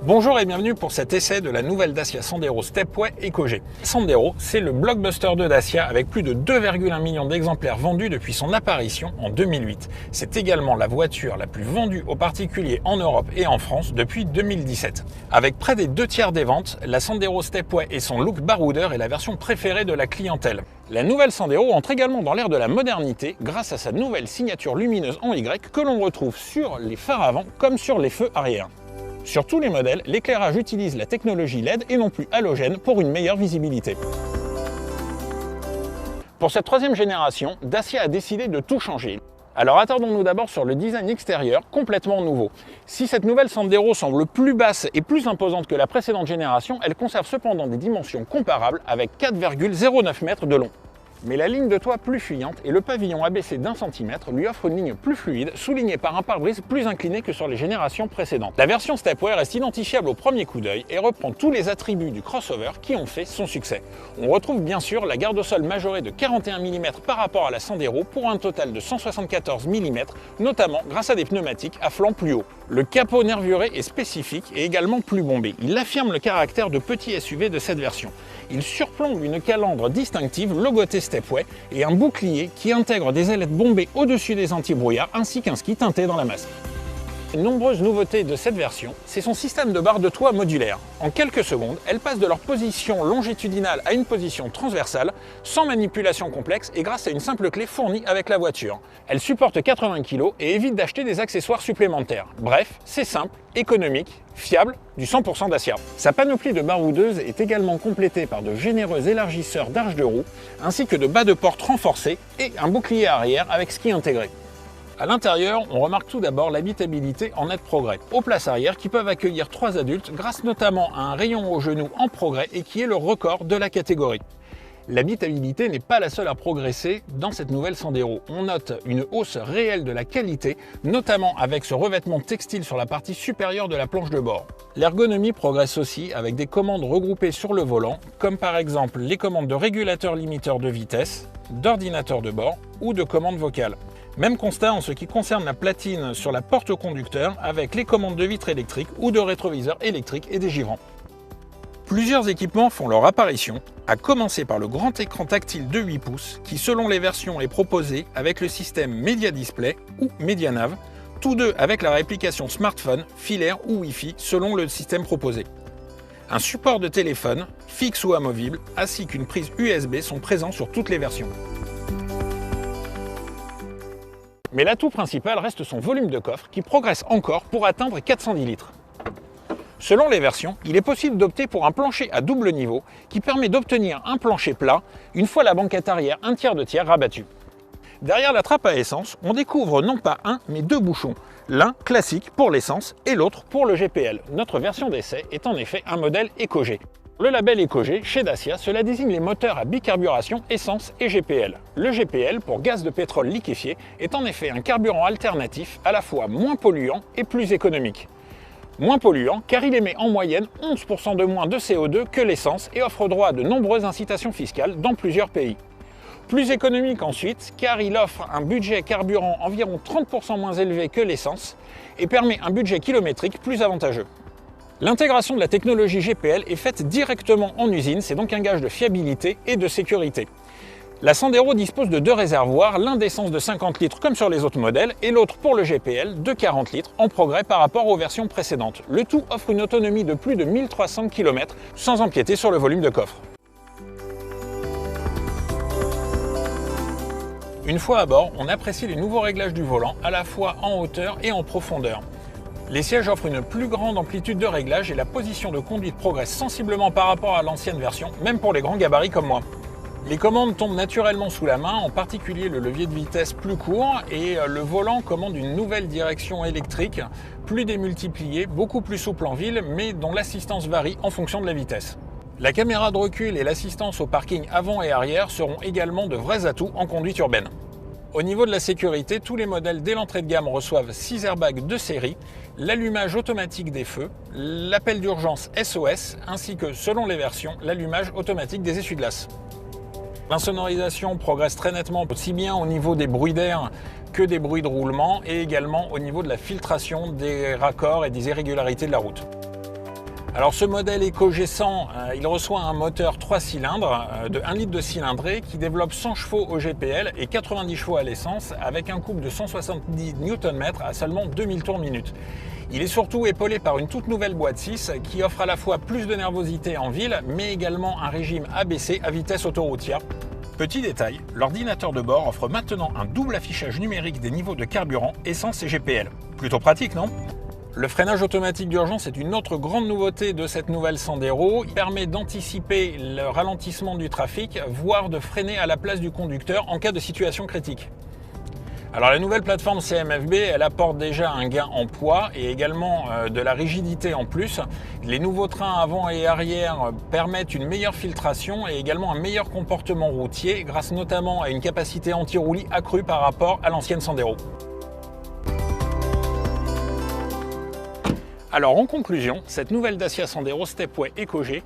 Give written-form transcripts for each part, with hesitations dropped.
Bonjour et bienvenue pour cet essai de la nouvelle Dacia Sandero Stepway EcoG. Sandero, c'est le blockbuster de Dacia avec plus de 2,1 millions d'exemplaires vendus depuis son apparition en 2008. C'est également la voiture la plus vendue aux particuliers en Europe et en France depuis 2017. Avec près des 2/3 des ventes, la Sandero Stepway et son look baroudeur est la version préférée de la clientèle. La nouvelle Sandero entre également dans l'ère de la modernité grâce à sa nouvelle signature lumineuse en Y que l'on retrouve sur les phares avant comme sur les feux arrière. Sur tous les modèles, l'éclairage utilise la technologie LED et non plus halogène pour une meilleure visibilité. Pour cette troisième génération, Dacia a décidé de tout changer. Alors attardons-nous d'abord sur le design extérieur, complètement nouveau. Si cette nouvelle Sandero semble plus basse et plus imposante que la précédente génération, elle conserve cependant des dimensions comparables avec 4,09 mètres de long. Mais la ligne de toit plus fuyante et le pavillon abaissé d'1 cm lui offrent une ligne plus fluide, soulignée par un pare-brise plus incliné que sur les générations précédentes. La version Stepway reste identifiable au premier coup d'œil et reprend tous les attributs du crossover qui ont fait son succès. On retrouve bien sûr la garde au sol majorée de 41 mm par rapport à la Sandero pour un total de 174 mm, notamment grâce à des pneumatiques à flanc plus haut. Le capot nervuré est spécifique et également plus bombé. Il affirme le caractère de petit SUV de cette version. Il surplombe une calandre distinctive logotée Stepway et un bouclier qui intègre des ailettes bombées au-dessus des anti-brouillard ainsi qu'un ski teinté dans la masse. Une nombreuse nouveauté de cette version, c'est son système de barre de toit modulaire. En quelques secondes, elles passent de leur position longitudinale à une position transversale, sans manipulation complexe et grâce à une simple clé fournie avec la voiture. Elle supporte 80 kg et évite d'acheter des accessoires supplémentaires. Bref, c'est simple, économique, fiable, du 100% Dacia. Sa panoplie de baroudeuses est également complétée par de généreux élargisseurs d'arches de roue, ainsi que de bas de porte renforcés et un bouclier arrière avec ski intégré. À l'intérieur, on remarque tout d'abord l'habitabilité en net progrès, aux places arrière qui peuvent accueillir 3 adultes grâce notamment à un rayon au genou en progrès et qui est le record de la catégorie. L'habitabilité n'est pas la seule à progresser dans cette nouvelle Sandero. On note une hausse réelle de la qualité, notamment avec ce revêtement textile sur la partie supérieure de la planche de bord. L'ergonomie progresse aussi avec des commandes regroupées sur le volant, comme par exemple les commandes de régulateur limiteur de vitesse, d'ordinateur de bord ou de commandes vocales. Même constat en ce qui concerne la platine sur la porte conducteur avec les commandes de vitres électriques ou de rétroviseurs électriques et des givrants. Plusieurs équipements font leur apparition, à commencer par le grand écran tactile de 8 pouces qui selon les versions est proposé avec le système Media Display ou MediaNav, tous deux avec la réplication smartphone, filaire ou Wi-Fi selon le système proposé. Un support de téléphone, fixe ou amovible, ainsi qu'une prise USB sont présents sur toutes les versions. Mais l'atout principal reste son volume de coffre qui progresse encore pour atteindre 410 litres. Selon les versions, il est possible d'opter pour un plancher à double niveau qui permet d'obtenir un plancher plat une fois la banquette arrière 1/3 de tiers rabattue. Derrière la trappe à essence, on découvre non pas un mais 2 bouchons, l'un classique pour l'essence et l'autre pour le GPL. Notre version d'essai est en effet un modèle EcoG. Le label EcoG, chez Dacia, cela désigne les moteurs à bicarburation essence et GPL. Le GPL, pour gaz de pétrole liquéfié, est en effet un carburant alternatif à la fois moins polluant et plus économique. Moins polluant car il émet en moyenne 11% de moins de CO2 que l'essence et offre droit à de nombreuses incitations fiscales dans plusieurs pays. Plus économique ensuite car il offre un budget carburant environ 30% moins élevé que l'essence et permet un budget kilométrique plus avantageux. L'intégration de la technologie GPL est faite directement en usine, c'est donc un gage de fiabilité et de sécurité. La Sandero dispose de 2 réservoirs, l'un d'essence de 50 litres comme sur les autres modèles et l'autre pour le GPL de 40 litres en progrès par rapport aux versions précédentes. Le tout offre une autonomie de plus de 1300 km sans empiéter sur le volume de coffre. Une fois à bord, on apprécie les nouveaux réglages du volant à la fois en hauteur et en profondeur. Les sièges offrent une plus grande amplitude de réglage et la position de conduite progresse sensiblement par rapport à l'ancienne version, même pour les grands gabarits comme moi. Les commandes tombent naturellement sous la main, en particulier le levier de vitesse plus court et le volant commande une nouvelle direction électrique, plus démultipliée, beaucoup plus souple en ville, mais dont l'assistance varie en fonction de la vitesse. La caméra de recul et l'assistance au parking avant et arrière seront également de vrais atouts en conduite urbaine. Au niveau de la sécurité, tous les modèles dès l'entrée de gamme reçoivent 6 airbags de série, l'allumage automatique des feux, l'appel d'urgence SOS, ainsi que, selon les versions, l'allumage automatique des essuie-glaces. L'insonorisation progresse très nettement, aussi bien au niveau des bruits d'air que des bruits de roulement, et également au niveau de la filtration des raccords et des irrégularités de la route. Alors ce modèle Eco G100, il reçoit un moteur 3 cylindres de 1 litre de cylindrée qui développe 100 chevaux au GPL et 90 chevaux à l'essence avec un couple de 170 Nm à seulement 2000 tours minute. Il est surtout épaulé par une toute nouvelle boîte 6 qui offre à la fois plus de nervosité en ville mais également un régime ABC à vitesse autoroutière. Petit détail, l'ordinateur de bord offre maintenant un double affichage numérique des niveaux de carburant, essence et GPL. Plutôt pratique, non ? Le freinage automatique d'urgence est une autre grande nouveauté de cette nouvelle Sandero. Il permet d'anticiper le ralentissement du trafic, voire de freiner à la place du conducteur en cas de situation critique. Alors la nouvelle plateforme CMFB, elle apporte déjà un gain en poids et également de la rigidité en plus. Les nouveaux trains avant et arrière permettent une meilleure filtration et également un meilleur comportement routier grâce notamment à une capacité anti-roulis accrue par rapport à l'ancienne Sandero. Alors en conclusion, cette nouvelle Dacia Sandero Stepway Eco-G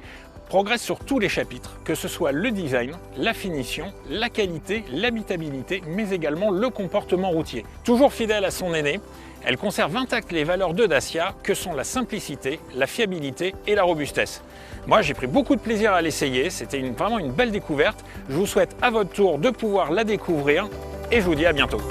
progresse sur tous les chapitres, que ce soit le design, la finition, la qualité, l'habitabilité, mais également le comportement routier. Toujours fidèle à son aîné, elle conserve intactes les valeurs de Dacia, que sont la simplicité, la fiabilité et la robustesse. Moi j'ai pris beaucoup de plaisir à l'essayer, c'était vraiment une belle découverte. Je vous souhaite à votre tour de pouvoir la découvrir et je vous dis à bientôt.